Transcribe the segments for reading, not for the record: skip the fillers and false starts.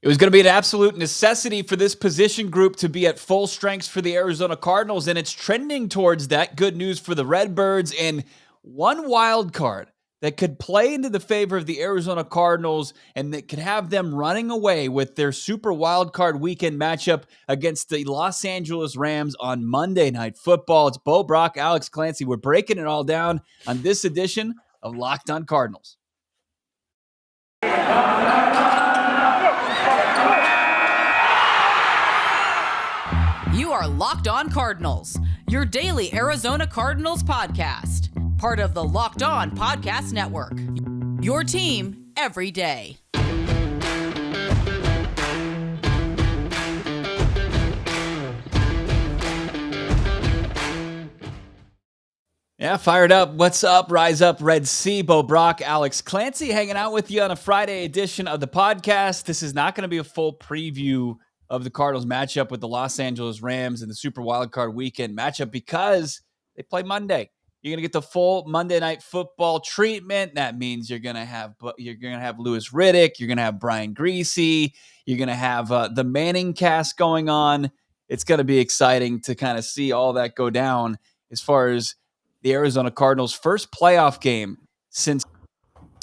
It was going to be an absolute necessity for this position group to be at full strength for the Arizona Cardinals, and it's trending towards that. Good news for the Redbirds, and one wild card that could play into the favor of the Arizona Cardinals and that could have them running away with their super wild card weekend matchup against the Los Angeles Rams on Monday Night Football. It's Bo Brack, Alex Clancy. We're breaking it all down on this edition of Locked On Cardinals. You are Locked On Cardinals, your daily Arizona Cardinals podcast. Part of the Locked On Podcast Network. Your team every day. Yeah, fired up. What's up? Rise up, Red Sea. Bo Brack, Alex Clancy hanging out with you on a Friday edition of the podcast. This is not going to be a full preview of the Cardinals matchup with the Los Angeles Rams in the Super Wildcard Weekend matchup because they play Monday. You're going to get the full Monday Night Football treatment. That means you're going to have Louis Riddick, you're going to have Brian Greasy, you're going to have the Manning cast going on. It's going to be exciting to kind of see all that go down as far as the Arizona Cardinals' first playoff game since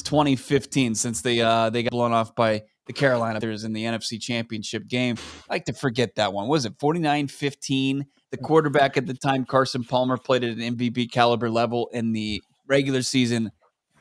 2015, since they got blown off by the Carolina Panthers in the NFC Championship game. I like to forget that one. Was it 49-15? The quarterback at the time, Carson Palmer, played at an MVP caliber level in the regular season.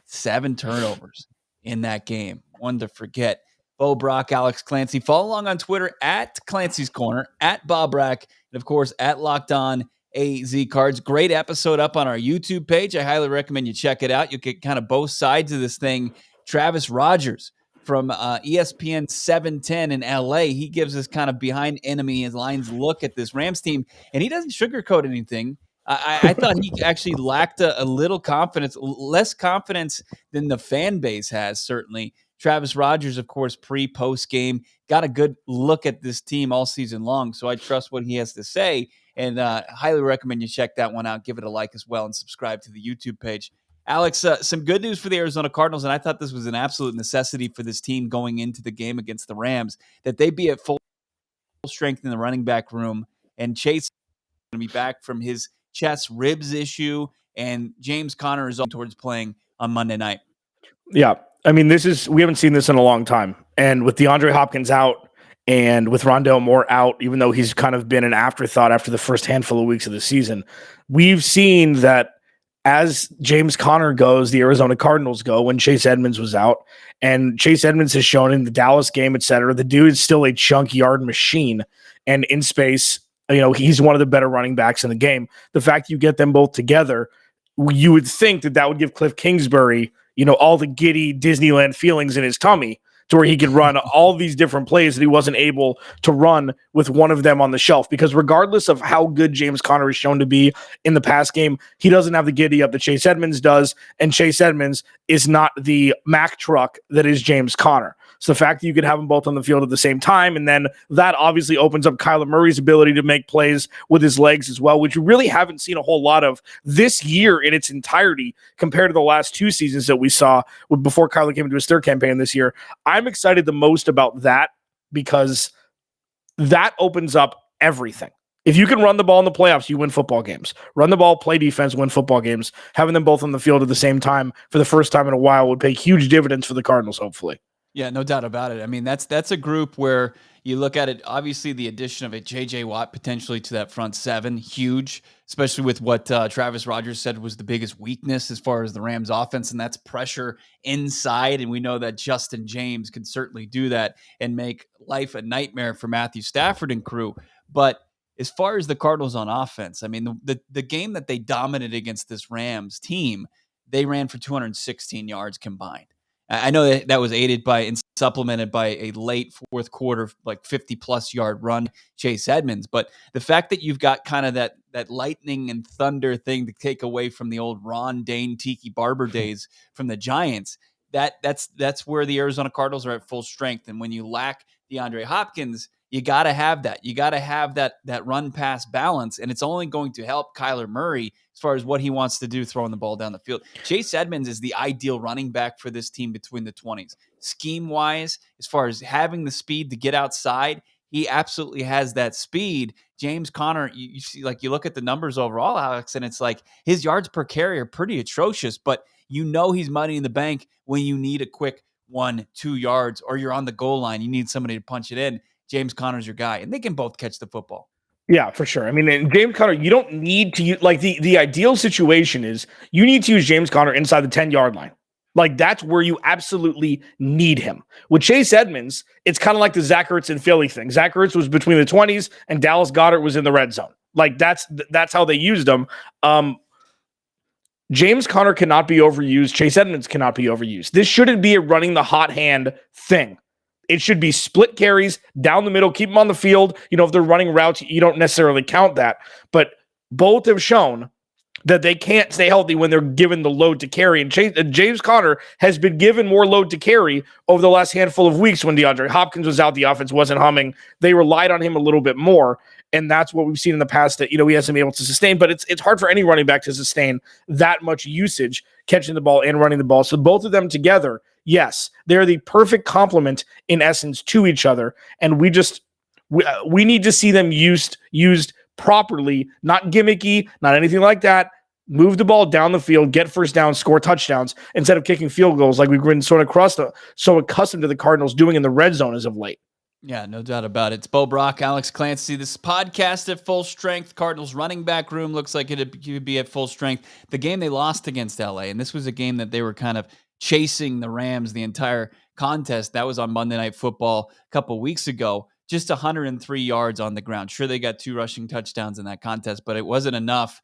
7 turnovers in that game. One to forget. Bo Brack, Alex Clancy. Follow along on Twitter at Clancy's Corner, at Bob Brack, and of course at Locked On AZCards. Great episode up on our YouTube page. I highly recommend you check it out. You'll get kind of both sides of this thing. Travis Rogers from ESPN 710 in LA. He gives us kind of behind enemy lines look at this Rams team, and he doesn't sugarcoat anything. I thought he actually lacked a little confidence, less confidence than the fan base has, certainly. Travis Rogers, of course, post game, got a good look at this team all season long, so I trust what he has to say, and highly recommend you check that one out. Give it a like as well and subscribe to the YouTube page. Alex, some good news for the Arizona Cardinals, and I thought this was an absolute necessity for this team going into the game against the Rams, that they be at full strength in the running back room, and Chase is going to be back from his chest ribs issue, and James Conner is on towards playing on Monday night. Yeah, I mean, we haven't seen this in a long time, and with DeAndre Hopkins out, and with Rondale Moore out, even though he's kind of been an afterthought after the first handful of weeks of the season, we've seen that as James Conner goes, the Arizona Cardinals go when Chase Edmonds was out. And Chase Edmonds has shown in the Dallas game, et cetera, the dude is still a chunk yard machine. And in space, he's one of the better running backs in the game. The fact you get them both together, you would think that would give Kliff Kingsbury, all the giddy Disneyland feelings in his tummy, to where he could run all these different plays that he wasn't able to run with one of them on the shelf. Because regardless of how good James Conner is shown to be in the past game, he doesn't have the giddy up that Chase Edmonds does, and Chase Edmonds is not the Mack truck that is James Conner. So the fact that you could have them both on the field at the same time, and then that obviously opens up Kyler Murray's ability to make plays with his legs as well, which we really haven't seen a whole lot of this year in its entirety compared to the last 2 seasons that we saw before Kyler came into his third campaign this year. I'm excited the most about that because that opens up everything. If you can run the ball in the playoffs, you win football games. Run the ball, play defense, win football games. Having them both on the field at the same time for the first time in a while would pay huge dividends for the Cardinals, hopefully. Yeah, no doubt about it. I mean, that's a group where you look at it, obviously the addition of a J.J. Watt potentially to that front seven, huge, especially with what Travis Rogers said was the biggest weakness as far as the Rams offense, and that's pressure inside. And we know that Justin James can certainly do that and make life a nightmare for Matthew Stafford and crew. But as far as the Cardinals on offense, I mean, the game that they dominated against this Rams team, they ran for 216 yards combined. I know that was aided by and supplemented by a late fourth quarter, like 50-plus yard run, Chase Edmonds. But the fact that you've got kind of that lightning and thunder thing to take away from the old Ron Dane Tiki Barber days from the Giants, that's where the Arizona Cardinals are at full strength. And when you lack DeAndre Hopkins, you got to have that. You got to have that run pass balance, and it's only going to help Kyler Murray as far as what he wants to do throwing the ball down the field. Chase Edmonds is the ideal running back for this team between the 20s. Scheme-wise, as far as having the speed to get outside, he absolutely has that speed. James Conner, you see, like, you look at the numbers overall, Alex, and it's like his yards per carry are pretty atrocious, but he's money in the bank when you need a quick 1-2 yards or you're on the goal line. You need somebody to punch it in. James Conner's your guy, and they can both catch the football. Yeah, for sure. I mean, in James Conner, you don't need to use, like, the ideal situation is you need to use James Conner inside the 10-yard line. Like, that's where you absolutely need him. With Chase Edmonds, it's kind of like the Zach Ertz and Philly thing. Zach Ertz was between the 20s and Dallas Goedert was in the red zone. Like, that's how they used him. James Conner cannot be overused. Chase Edmonds cannot be overused. This shouldn't be a running the hot hand thing. It should be split carries down the middle, keep them on the field. If they're running routes, you don't necessarily count that. But both have shown that they can't stay healthy when they're given the load to carry. And James Conner has been given more load to carry over the last handful of weeks. When DeAndre Hopkins was out, the offense wasn't humming. They relied on him a little bit more. And that's what we've seen in the past that, he hasn't been able to sustain. But it's hard for any running back to sustain that much usage, catching the ball and running the ball. So both of them together, yes, they're the perfect complement in essence to each other. And we need to see them used properly, not gimmicky, not anything like that. Move the ball down the field, get first down, score touchdowns instead of kicking field goals like we've been so accustomed to the Cardinals doing in the red zone as of late. Yeah, no doubt about it. It's Bo Brock, Alex Clancy. This podcast at full strength. Cardinals running back room looks like it could be at full strength. The game they lost against LA, and this was a game that they were kind of chasing the Rams the entire contest. That was on Monday Night Football a couple weeks ago. Just 103 yards on the ground. Sure, they got 2 rushing touchdowns in that contest, but it wasn't enough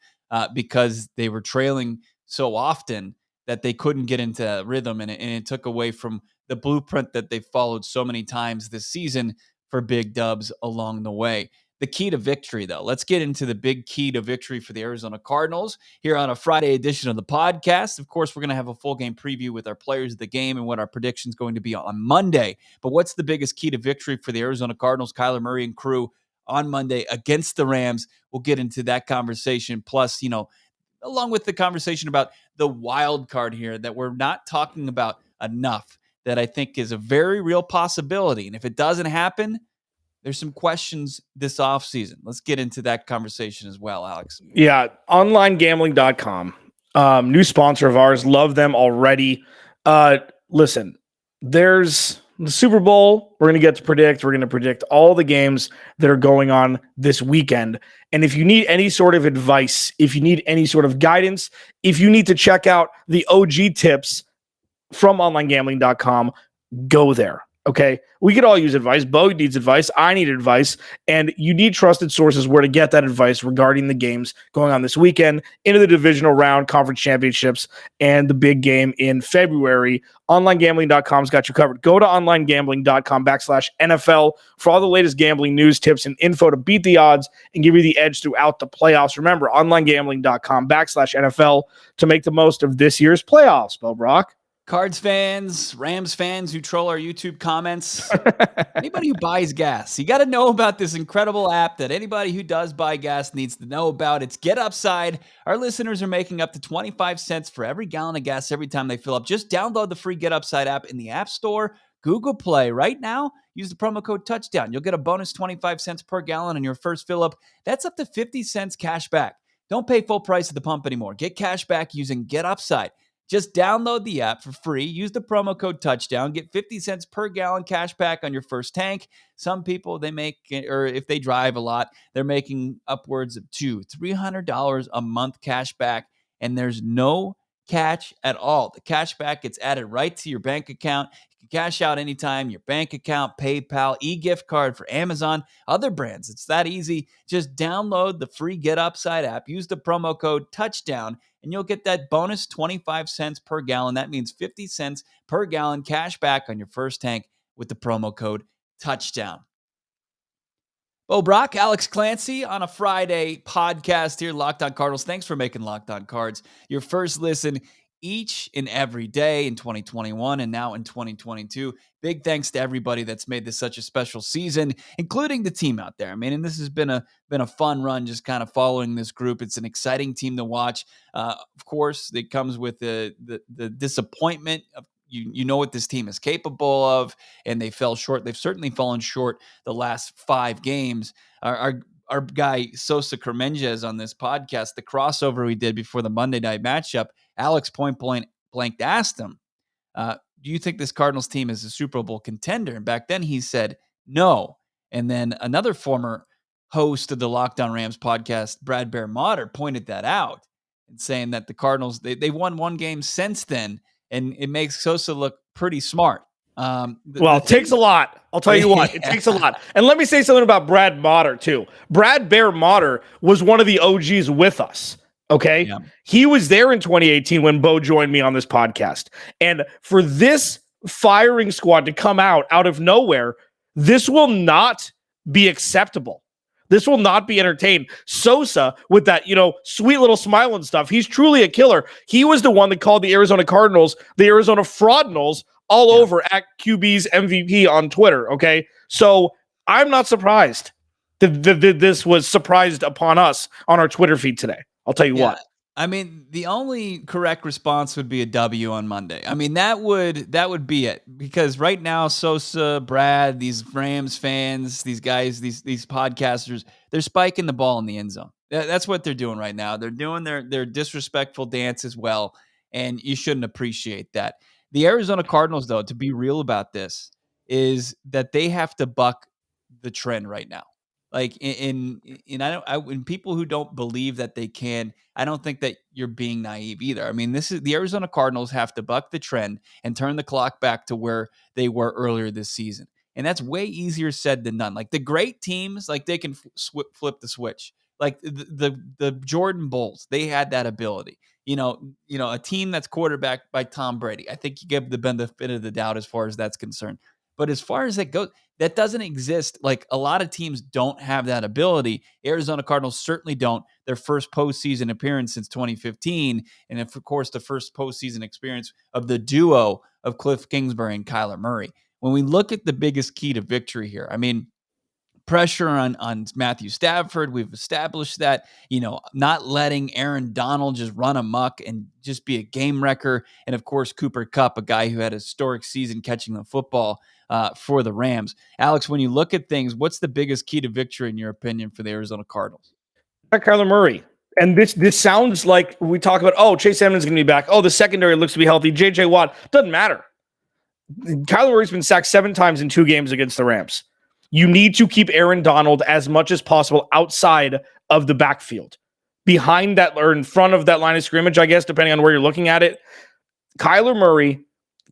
because they were trailing so often that they couldn't get into rhythm, and it took away from the blueprint that they followed so many times this season for big dubs along the way. The key to victory, though. Let's get into the big key to victory for the Arizona Cardinals here on a Friday edition of the podcast. Of course, we're going to have a full game preview with our players of the game and what our prediction is going to be on Monday. But what's the biggest key to victory for the Arizona Cardinals, Kyler Murray and crew on Monday against the Rams? We'll get into that conversation. Plus, along with the conversation about the wild card here that we're not talking about enough, that I think is a very real possibility. And if it doesn't happen, there's some questions this offseason. Let's get into that conversation as well, Alex. Yeah, onlinegambling.com, new sponsor of ours. Love them already. Listen, there's the Super Bowl. We're going to get to predict. We're going to predict all the games that are going on this weekend. And if you need any sort of advice, if you need any sort of guidance, if you need to check out the OG tips from onlinegambling.com, go there. Okay. We could all use advice. Bo needs advice. I need advice. And you need trusted sources where to get that advice regarding the games going on this weekend, into the divisional round, conference championships, and the big game in February. Onlinegambling.com's got you covered. Go to onlinegambling.com/NFL for all the latest gambling news, tips, and info to beat the odds and give you the edge throughout the playoffs. Remember, onlinegambling.com/NFL to make the most of this year's playoffs. Bo Brock. Cards fans, Rams fans who troll our YouTube comments, anybody who buys gas, you got to know about this incredible app that anybody who does buy gas needs to know about. It's Get Upside. Our listeners are making up to 25 cents for every gallon of gas every time they fill up. Just download the free Get Upside app in the App Store, Google Play right now. Use the promo code Touchdown. You'll get a bonus 25 cents per gallon on your first fill up. That's up to 50 cents cash back. Don't pay full price at the pump anymore. Get cash back using Get Upside. Just download the app for free. Use the promo code Touchdown. Get 50 cents per gallon cash back on your first tank. Some people, they make, or if they drive a lot, they're making upwards of $200-$300 a month cash back, and there's no catch at all. The cash back gets added right to your bank account. You can cash out anytime, your bank account, PayPal, e-gift card for Amazon, other brands. It's that easy. Just download the free Get Upside app. Use the promo code Touchdown, and you'll get that bonus 25 cents per gallon. That means 50 cents per gallon cash back on your first tank with the promo code Touchdown. Bo Brock, Alex Clancy on a Friday podcast here, Locked On Cardinals. Thanks for making Locked On Cards your first listen each and every day in 2021 and now in 2022. Big thanks to everybody that's made this such a special season, including the team out there. I mean, and this has been a fun run, just kind of following this group. It's an exciting team to watch. Of course, it comes with the disappointment of you know what this team is capable of, and they fell short. They've certainly fallen short the last 5 games. Our guy Sosa Cremenges on this podcast, the crossover we did before the Monday night matchup, Alex point blank asked him, do you think this Cardinals team is a Super Bowl contender? And back then he said no. And then another former host of the Locked On Rams podcast, Brad Bear Motter, pointed that out and saying that the Cardinals, they've won 1 game since then, and it makes Sosa look pretty smart. It takes a lot. I'll tell you what, it takes a lot. And let me say something about Brad Motter, too. Brad Bear Motter was one of the OGs with us. Okay. Yeah. He was there in 2018 when Bo joined me on this podcast. And for this firing squad to come out of nowhere, this will not be acceptable. This will not be entertained. Sosa, with that, sweet little smile and stuff, he's truly a killer. He was the one that called the Arizona Cardinals the Arizona Fraudinals all over at QB's MVP on Twitter. Okay. So I'm not surprised that this was surprised upon us on our Twitter feed today. I'll tell you what. I mean, the only correct response would be a W on Monday. I mean, that would be it, because right now Sosa, Brad, these Rams fans, these guys, these podcasters, they're spiking the ball in the end zone. That's what they're doing right now. They're doing their disrespectful dance as well, and you shouldn't appreciate that. The Arizona Cardinals, though, to be real about this, is that they have to buck the trend right now. Like when people who don't believe that they can, I don't think that you're being naive either. I mean, this is the Arizona Cardinals have to buck the trend and turn the clock back to where they were earlier this season. And that's way easier said than done. Like the great teams, like they can flip the switch. Like the Jordan Bulls, they had that ability. A team that's quarterbacked by Tom Brady. I think you give the benefit of the doubt as far as that's concerned. But as far as it goes, that doesn't exist. Like a lot of teams don't have that ability. Arizona Cardinals certainly don't. Their first postseason appearance since 2015. And of course, the first postseason experience of the duo of Kliff Kingsbury and Kyler Murray. When we look at the biggest key to victory here, I mean, pressure on Matthew Stafford. We've established that, not letting Aaron Donald just run amok and just be a game wrecker. And of course, Cooper Kupp, a guy who had a historic season catching the football for the Rams. Alex, when you look at things, what's the biggest key to victory in your opinion for the Arizona Cardinals? Kyler Murray. And this sounds like we talk about, Chase Edmonds is going to be back. The secondary looks to be healthy. J.J. Watt. Doesn't matter. Kyler Murray's been sacked 7 times in 2 games against the Rams. You need to keep Aaron Donald as much as possible outside of the backfield, behind that or in front of that line of scrimmage, I guess, depending on where you're looking at it. Kyler Murray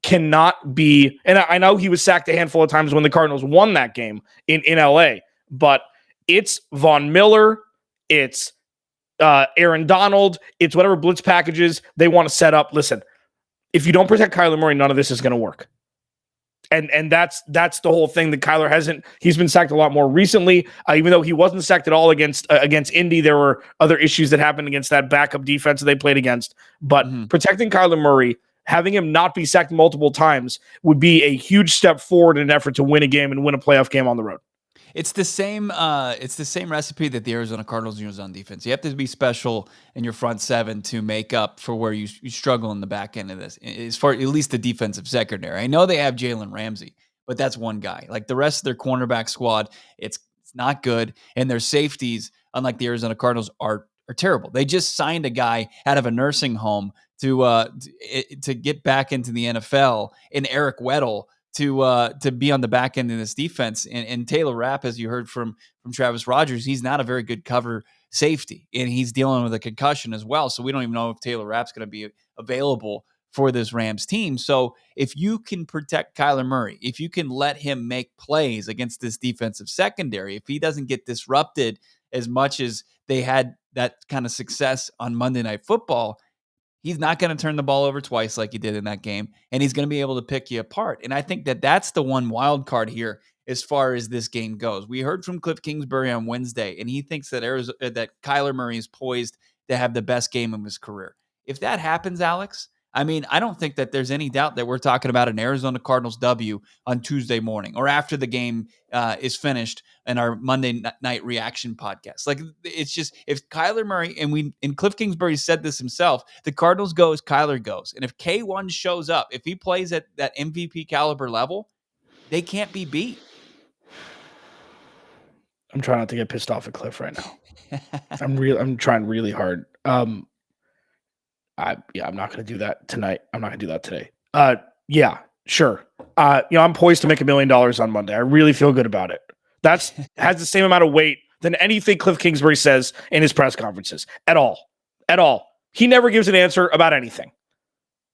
cannot be, and I know he was sacked a handful of times when the Cardinals won that game in LA, but it's Von Miller, it's Aaron Donald, it's whatever blitz packages they want to set up. Listen, if you don't protect Kyler Murray, none of this is going to work. And that's the whole thing that Kyler he's been sacked a lot more recently, even though he wasn't sacked at all against Indy. There were other issues that happened against that backup defense that they played against. But protecting Kyler Murray, having him not be sacked multiple times would be a huge step forward in an effort to win a game and win a playoff game on the road. It's the same recipe that the Arizona Cardinals use on defense. You have to be special in your front 7 to make up for where you struggle in the back end of this, as far at least the defensive secondary. I know they have Jalen Ramsey, but that's one guy. Like the rest of their cornerback squad, it's not good, and their safeties, unlike the Arizona Cardinals, are terrible. They just signed a guy out of a nursing home to get back into the NFL in Eric Weddle, to be on the back end of this defense. And Taylor Rapp, as you heard from Travis Rogers, he's not a very good cover safety, and he's dealing with a concussion as well. So we don't even know if Taylor Rapp's going to be available for this Rams team. So if you can protect Kyler Murray, if you can let him make plays against this defensive secondary, if he doesn't get disrupted as much as they had that kind of success on Monday Night Football, he's not going to turn the ball over twice like he did in that game, and he's going to be able to pick you apart. And I think that that's the one wild card here as far as this game goes. We heard from Kliff Kingsbury on Wednesday, and he thinks that that Kyler Murray is poised to have the best game of his career. If that happens, Alex, I mean, I don't think that there's any doubt that we're talking about an Arizona Cardinals W on Tuesday morning or after the game is finished in our Monday night reaction podcast. Like, it's just, if Kyler Murray, and Kliff Kingsbury said this himself, the Cardinals goes, Kyler goes. And if K1 shows up, if he plays at that MVP caliber level, they can't be beat. I'm trying not to get pissed off at Kliff right now. I'm trying really hard. I'm not going to do that tonight. I'm not going to do that today. Yeah, sure. I'm poised to make $1 million on Monday. I really feel good about it. That's has the same amount of weight than anything Kliff Kingsbury says in his press conferences at all. At all. He never gives an answer about anything.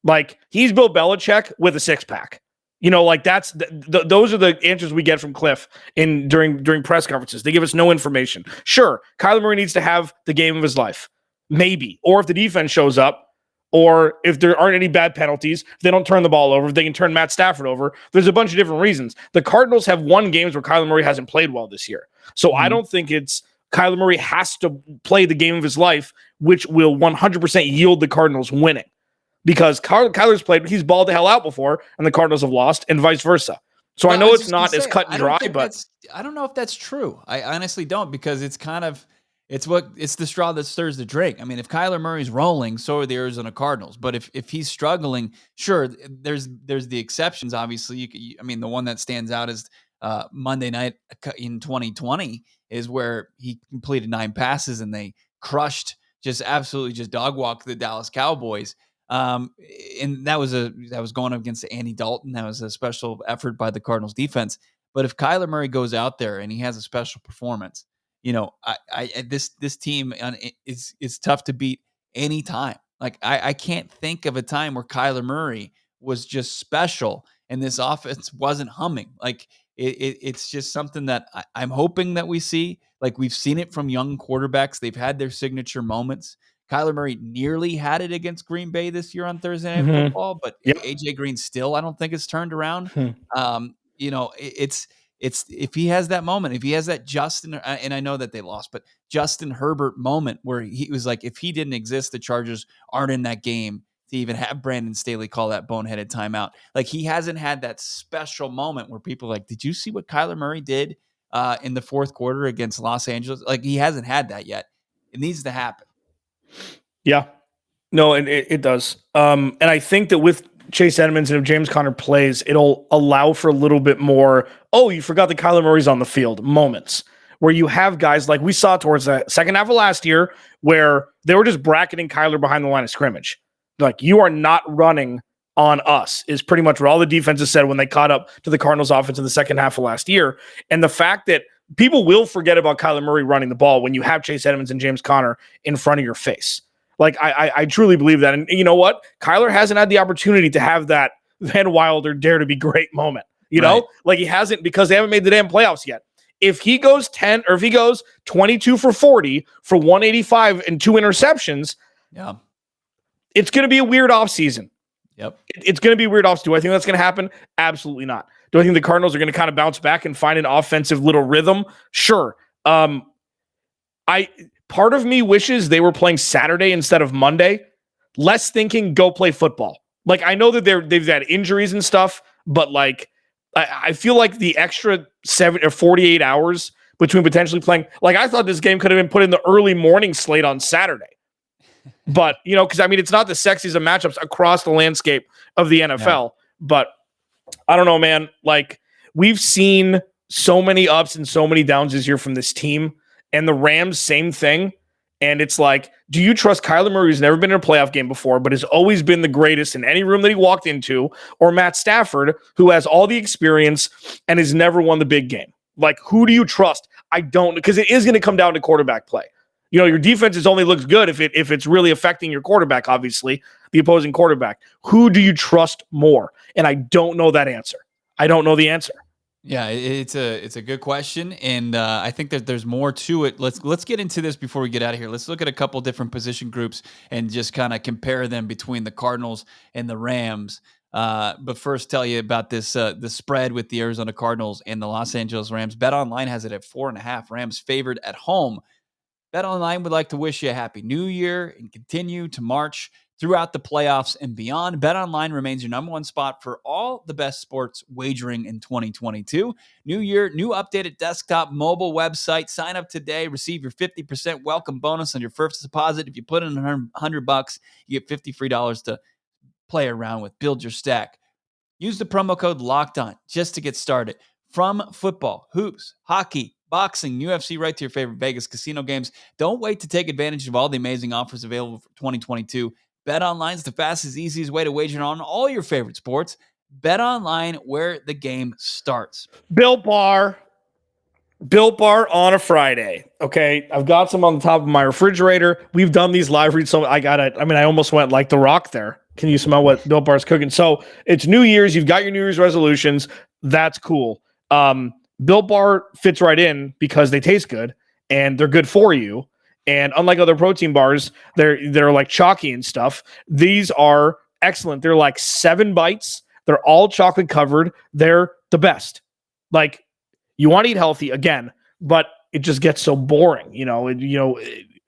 Like, he's Bill Belichick with a six-pack. That's those are the answers we get from Kliff during press conferences. They give us no information. Sure, Kyler Murray needs to have the game of his life, maybe, or if the defense shows up, or if there aren't any bad penalties, if they don't turn the ball over, if they can turn Matt Stafford over. There's a bunch of different reasons. The Cardinals have won games where Kyler Murray hasn't played well this year, so I don't think it's Kyler Murray has to play the game of his life, which will 100% yield the Cardinals winning. Because Kyler's played, he's balled the hell out before, and the Cardinals have lost, and vice versa. So I know it's not as cut and dry, but I don't know if that's true. I honestly don't, because it's the straw that stirs the drink. I mean, if Kyler Murray's rolling, so are the Arizona Cardinals. But if he's struggling, sure, there's the exceptions. Obviously, the one that stands out is Monday night in 2020 is where he completed 9 passes and they absolutely dog walked the Dallas Cowboys. And that was going up against Andy Dalton. That was a special effort by the Cardinals defense. But if Kyler Murray goes out there and he has a special performance, this team is tough to beat any time. Like, I can't think of a time where Kyler Murray was just special and this offense wasn't humming. Like, it's just something that I'm hoping that we see. Like, we've seen it from young quarterbacks. They've had their signature moments. Kyler Murray nearly had it against Green Bay this year on Thursday Night Football, but AJ Green still, I don't think it's turned around. It's if he has that moment, if he has that Justin, and I know that they lost, but Justin Herbert moment where he was like, if he didn't exist, the Chargers aren't in that game to even have Brandon Staley call that boneheaded timeout. Like, he hasn't had that special moment where people are like, did you see what Kyler Murray did in the fourth quarter against Los Angeles? Like, he hasn't had that yet. It needs to happen. Yeah. No, and it does. And I think that with Chase Edmonds, and if James Conner plays, it'll allow for a little bit more, you forgot that Kyler Murray's on the field moments, where you have guys like we saw towards the second half of last year where they were just bracketing Kyler behind the line of scrimmage. Like, you are not running on us is pretty much what all the defenses said when they caught up to the Cardinals offense in the second half of last year. And the fact that people will forget about Kyler Murray running the ball when you have Chase Edmonds and James Conner in front of your face. Like, I truly believe that. And you know what? Kyler hasn't had the opportunity to have that Van Wilder dare to be great moment. You know? Like, he hasn't, because they haven't made the damn playoffs yet. If he goes 10 or if he goes 22 for 40 for 185 and 2 interceptions, it's going to be a weird offseason. Yep. It's going to be a weird offseason. Do I think that's going to happen? Absolutely not. Do I think the Cardinals are going to kind of bounce back and find an offensive little rhythm? Sure. Part of me wishes they were playing Saturday instead of Monday. Less thinking, go play football. Like, I know that they've had injuries and stuff, but like, I feel like the extra 7 or 48 hours between potentially playing, like, I thought this game could have been put in the early morning slate on Saturday. But, because it's not the sexiest of matchups across the landscape of the NFL. But I don't know, man. Like, we've seen so many ups and so many downs this year from this team. And the Rams, same thing. And it's like, do you trust Kyler Murray, who's never been in a playoff game before, but has always been the greatest in any room that he walked into, or Matt Stafford, who has all the experience and has never won the big game? Like, who do you trust? I don't, because it is going to come down to quarterback play. Your defense only looks good if it's really affecting your quarterback, obviously, the opposing quarterback. Who do you trust more? And I don't know that answer. I don't know the answer. Yeah, it's a good question, and I think that there's more to it. Let's get into this before we get out of here. Let's look at a couple different position groups and just kind of compare them between the Cardinals and the Rams. But first, tell you about this the spread with the Arizona Cardinals and the Los Angeles Rams. BetOnline has it at 4.5. Rams favored at home. BetOnline would like to wish you a happy new year and continue to march throughout the playoffs and beyond. BetOnline remains your number one spot for all the best sports wagering in 2022. New year, new updated desktop mobile website. Sign up today. Receive your 50% welcome bonus on your first deposit. If you put in $100, you get $50 free to play around with. Build your stack. Use the promo code LOCKEDON just to get started. From football, hoops, hockey, boxing, UFC, right to your favorite Vegas casino games. Don't wait to take advantage of all the amazing offers available for 2022. BetOnline is the fastest, easiest way to wager on all your favorite sports. BetOnline, where the game starts. Built Bar on a Friday. Okay. I've got some on the top of my refrigerator. We've done these live reads. So I almost went like The Rock there. Can you smell what Built Bar's cooking? So it's New Year's. You've got your New Year's resolutions. That's cool. Built Bar fits right in because they taste good and they're good for you. And unlike other protein bars, they're like chalky and stuff. These are excellent. They're like 7 bites. They're all chocolate covered. They're the best. Like, you want to eat healthy again, but it just gets so boring.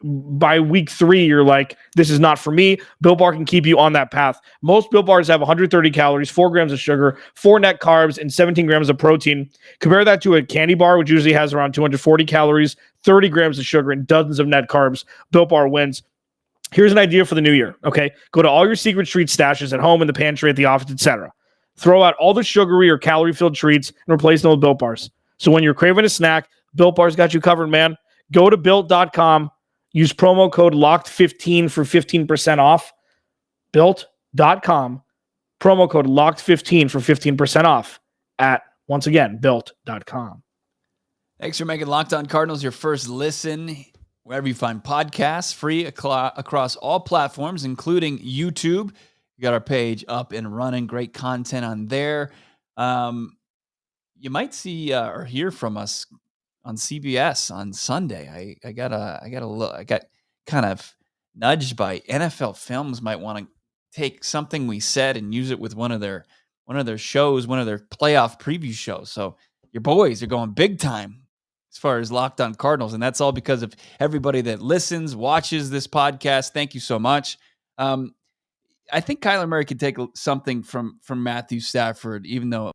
By week 3, you're like, this is not for me. Built Bar can keep you on that path. Most Built Bars have 130 calories, 4 grams of sugar, 4 net carbs, and 17 grams of protein. Compare that to a candy bar, which usually has around 240 calories, 30 grams of sugar, and dozens of net carbs. Built Bar wins. Here's an idea for the new year, okay? Go to all your secret treat stashes at home, in the pantry, at the office, etc. Throw out all the sugary or calorie-filled treats and replace them with Built Bars. So when you're craving a snack, Built Bar's got you covered, man. Go to Built.com. Use promo code LOCKED15 for 15% off. Built.com. Promo code LOCKED15 for 15% off at, once again, Built.com. Thanks for making Locked On Cardinals your first listen wherever you find podcasts, free across all platforms, including YouTube. You got our page up and running. Great content on there. You might see or hear from us on CBS on Sunday. I got look. I got kind of nudged by NFL Films might want to take something we said and use it with one of their shows, one of their playoff preview shows. So your boys are going big time as far as Locked On Cardinals, and that's all because of everybody that listens, watches this podcast. Thank you so much. I think Kyler Murray could take something from Matthew Stafford, even though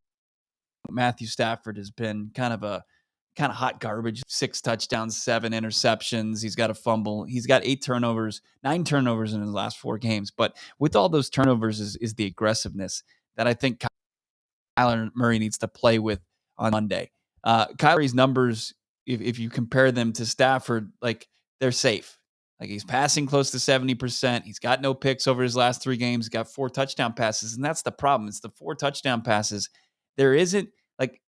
Matthew Stafford has been kind of hot garbage. 6 touchdowns, 7 interceptions. He's got a fumble. He's got 9 turnovers in his last 4 games. But with all those turnovers is the aggressiveness that I think Kyler Murray needs to play with on Monday. Kyler's numbers, if you compare them to Stafford, like, they're safe. Like, he's passing close to 70%. He's got no picks over his last 3 games. He's got 4 touchdown passes, and that's the problem. It's the 4 touchdown passes. There isn't, like,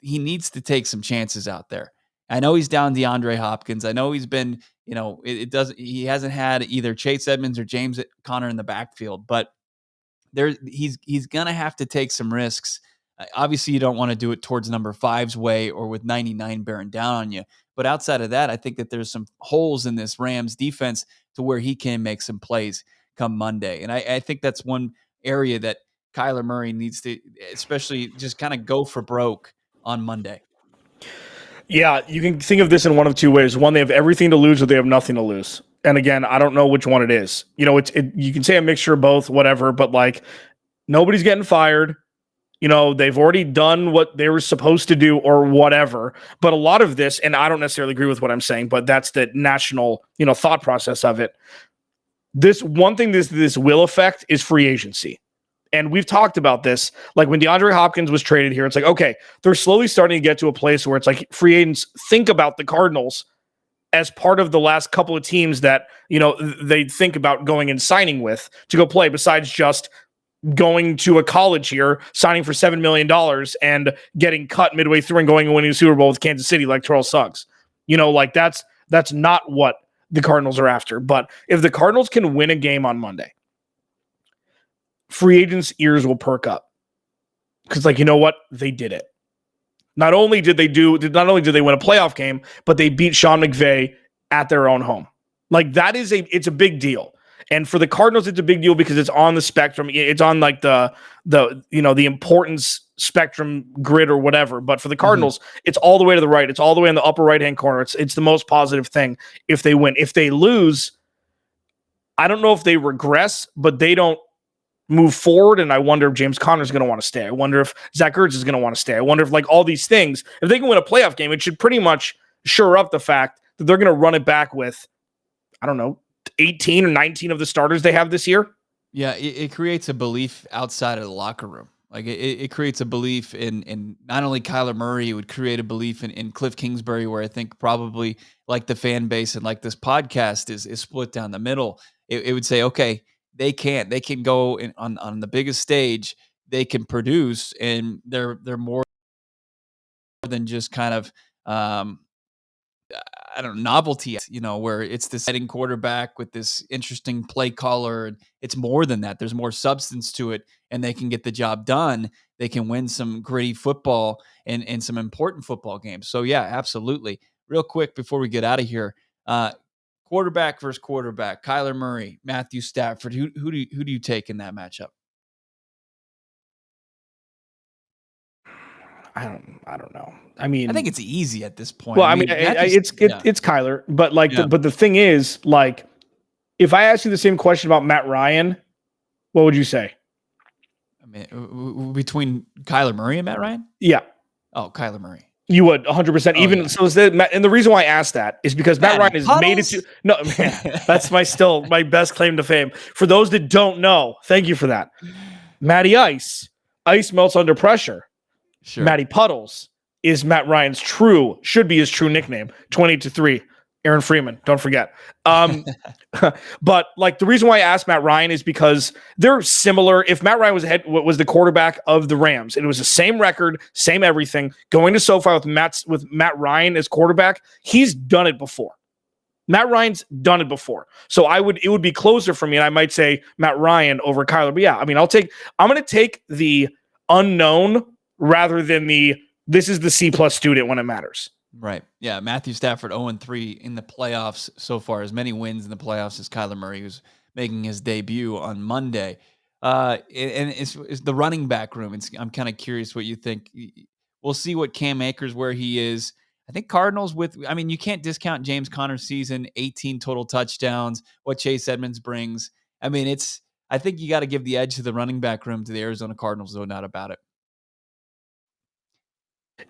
he needs to take some chances out there. I know he's down DeAndre Hopkins. I know he's been, he hasn't had either Chase Edmonds or James Conner in the backfield, but he's going to have to take some risks. Obviously, you don't want to do it towards number 5's way or with 99 bearing down on you. But outside of that, I think that there's some holes in this Rams defense to where he can make some plays come Monday. And I think that's one area that Kyler Murray needs to, especially, just kind of go for broke on Monday. Yeah, you can think of this in one of 2 ways. One, they have everything to lose, or they have nothing to lose. And again, I don't know which one it is. You can say a mixture of both, whatever, but like, nobody's getting fired. They've already done what they were supposed to do or whatever. But a lot of this, and I don't necessarily agree with what I'm saying, but that's the national, thought process of it. This one thing this will affect is free agency. And we've talked about this. Like, when DeAndre Hopkins was traded here, it's like, okay, they're slowly starting to get to a place where it's like free agents think about the Cardinals as part of the last couple of teams that, they think about going and signing with to go play, besides just going to a college here, signing for $7 million and getting cut midway through and going and winning the Super Bowl with Kansas City like Terrell Suggs. That's not what the Cardinals are after. But if the Cardinals can win a game on Monday, free agents' ears will perk up. Because, like, you know what? They did it. Not only did they win a playoff game, but they beat Sean McVay at their own home. Like, it's a big deal. And for the Cardinals, it's a big deal because it's on the spectrum. It's on like the importance spectrum grid or whatever. But for the Cardinals, it's all the way to the right. It's all the way in the upper right-hand corner. It's the most positive thing if they win. If they lose, I don't know if they regress, but they don't move forward. And I wonder if James Conner is going to want to stay. I wonder if Zach Ertz is going to want to stay. I wonder if, like, all these things, if they can win a playoff game, it should pretty much shore up the fact that they're going to run it back with, I don't know, 18 or 19 of the starters they have this year. Yeah, it creates a belief outside of the locker room. Like it creates a belief in not only Kyler Murray, it would create a belief in Kliff Kingsbury, where I think probably like the fan base and like this podcast is split down the middle. It would say, okay, they can go on the biggest stage, they can produce, and they're more than just kind of I don't know, novelty, where it's this setting quarterback with this interesting play caller. And it's more than that. There's more substance to it, and they can get the job done. They can win some gritty football and some important football games. So yeah, absolutely. Real quick before we get out of here, quarterback versus quarterback, Kyler Murray, Matthew Stafford. Who do you take in that matchup? I don't know. I mean, I think it's easy at this point. Well, it's Kyler, but like, Yeah. but the thing is, like, if I ask you the same question about Matt Ryan, what would you say? I mean, between Kyler Murray and Matt Ryan? Yeah. Oh, Kyler Murray. You would 100%. Oh, even yeah. so, and the reason why I asked that is because Matt Ryan has made it to. No, man, that's my best claim to fame. For those that don't know, thank you for that. Matty Ice melts under pressure. Sure. Matty Puddles is Matt Ryan's should be his true nickname. 20-3. Aaron Freeman, don't forget. But like the reason why I asked Matt Ryan is because they're similar. If Matt Ryan was the quarterback of the Rams, and it was the same record, same everything, going to SoFi with Matt Ryan as quarterback, he's done it before. Matt Ryan's done it before. So it would be closer for me, and I might say Matt Ryan over Kyler. But yeah, I mean, I'm going to take the unknown rather than this is the C+ student when it matters. Right. Yeah. Matthew Stafford 0-3 in the playoffs so far. As many wins in the playoffs as Kyler Murray, who's making his debut on Monday. And it's the running back room. I'm kind of curious what you think. We'll see what Cam Akers, where he is. I think Cardinals you can't discount James Conner's season, 18 total touchdowns, what Chase Edmonds brings. I mean, I think you got to give the edge to the running back room to the Arizona Cardinals, no doubt about it.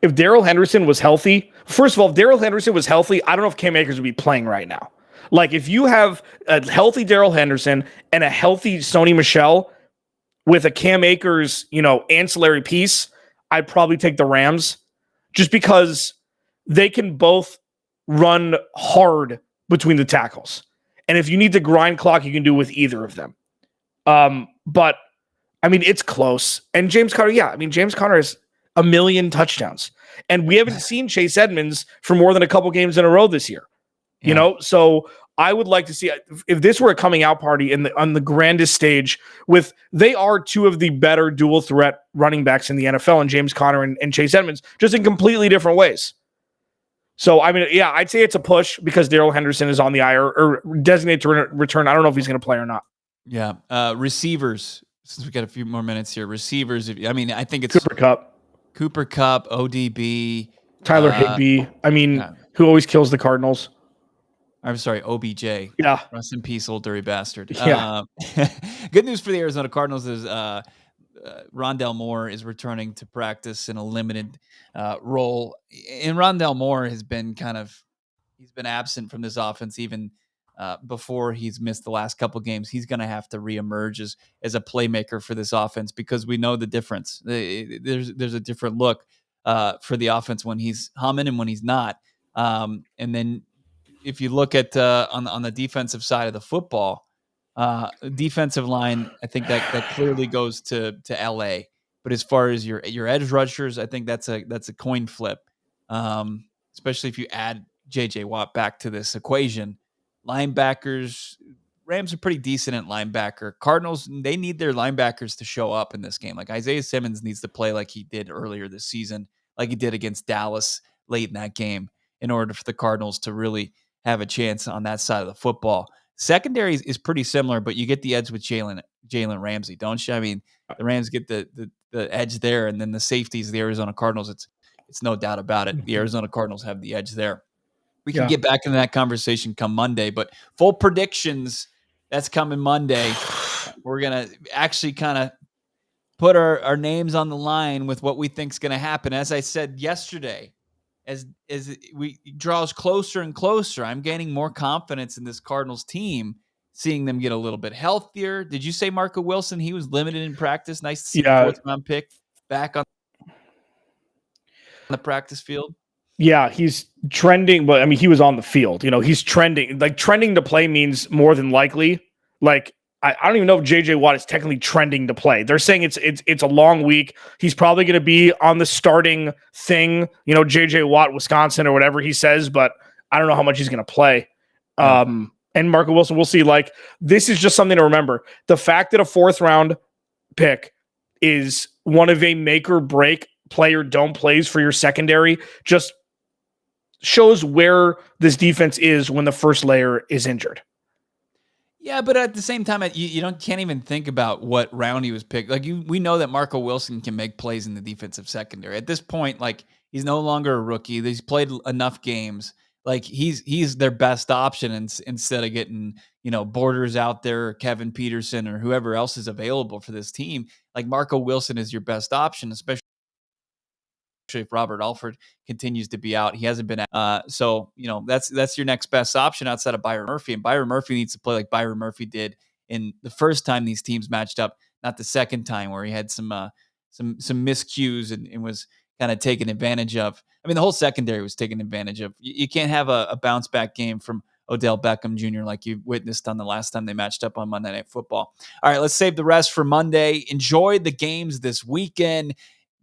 If Darrell Henderson was healthy, first of all, if Darrell Henderson was healthy, I don't know if Cam Akers would be playing right now. Like, if you have a healthy Darrell Henderson and a healthy Sony Michel with a Cam Akers, ancillary piece, I'd probably take the Rams just because they can both run hard between the tackles. And if you need to grind clock, you can do with either of them. But, I mean, it's close. And James Conner is a million touchdowns. And we haven't seen Chase Edmonds for more than a couple games in a row this year. Yeah. So I would like to see if this were a coming out party on the grandest stage they are two of the better dual threat running backs in the NFL, and James Conner and Chase Edmonds, just in completely different ways. So, I mean, yeah, I'd say it's a push because Darrell Henderson is on the IR or designated to return. I don't know if he's going to play or not. Yeah. Receivers, since we got a few more minutes here, I think it's Cooper Kupp, ODB, Tyler Higbee. Who always kills the Cardinals? I'm sorry, OBJ. Yeah. Rest in peace, old dirty bastard. Yeah. Good news for the Arizona Cardinals is Rondale Moore is returning to practice in a limited role. And Rondale Moore has been he's been absent from this offense even before he's missed the last couple games. He's going to have to reemerge as a playmaker for this offense because we know the difference. There's a different look for the offense when he's humming and when he's not. And then if you look at on the defensive side of the football, defensive line, I think that clearly goes to LA. But as far as your edge rushers, I think that's a coin flip, especially if you add JJ Watt back to this equation. Linebackers, Rams are pretty decent at linebacker. Cardinals, they need their linebackers to show up in this game. Like Isaiah Simmons needs to play like he did earlier this season, like he did against Dallas late in that game, in order for the Cardinals to really have a chance on that side of the football. Secondary is pretty similar, but you get the edge with Jalen Ramsey, don't you? I mean, the Rams get the edge there, and then the safeties, the Arizona Cardinals, it's no doubt about it. The Arizona Cardinals have the edge there. We can get back into that conversation come Monday, but full predictions That's coming Monday. We're going to actually kind of put our names on the line with what we think is going to happen. As I said yesterday, as we draws closer and closer, I'm gaining more confidence in this Cardinals team, seeing them get a little bit healthier. Did you say Marco Wilson? He was limited in practice. Nice to see the fourth round pick back on the practice field. Yeah, he's trending, but I mean, he was on the field. He's trending. Like, trending to play means more than likely. Like, I don't even know if JJ Watt is technically trending to play. They're saying it's a long week. He's probably going to be on the starting thing. JJ Watt, Wisconsin, or whatever he says. But I don't know how much he's going to play. Yeah. And Marco Wilson, we'll see. Like, this is just something to remember. The fact that a fourth round pick is one of a make or break play or don't plays for your secondary just shows where this defense is when the first layer is injured. Yeah, but at the same time, you can't even think about what round he was picked. Like, we know that Marco Wilson can make plays in the defensive secondary. At this point, like, he's no longer a rookie. He's played enough games. Like, he's their best option, instead of getting Borders out there, or Kevin Peterson, or whoever else is available for this team. Like, Marco Wilson is your best option, especially if Robert Alford continues to be out. He hasn't been so that's your next best option outside of Byron Murphy, and Byron Murphy needs to play like Byron Murphy did in the first time these teams matched up, not the second time where he had some miscues and was kind of taken advantage of. I mean, the whole secondary was taken advantage of. You can't have a bounce back game from Odell Beckham Jr. like you witnessed on the last time they matched up on Monday Night Football. All right, let's save the rest for Monday. Enjoy the games this weekend.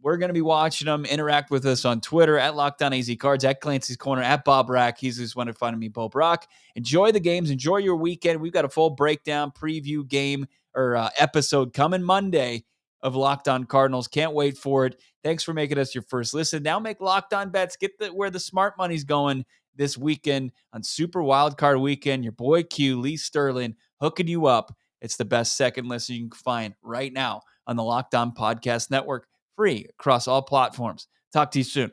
We're going to be watching them. Interact with us on Twitter at Locked On AZCards, at Clancy's Corner, at Bob Rack. He's just wanted to find me, Bo Brock. Enjoy the games. Enjoy your weekend. We've got a full breakdown, preview game or episode coming Monday of Locked On Cardinals. Can't wait for it. Thanks for making us your first listen. Now make Locked On bets. Get where the smart money's going this weekend on Super Wildcard Weekend. Your boy Q, Lee Sterling, hooking you up. It's the best second listen you can find right now on the Locked On Podcast Network. Free across all platforms. Talk to you soon.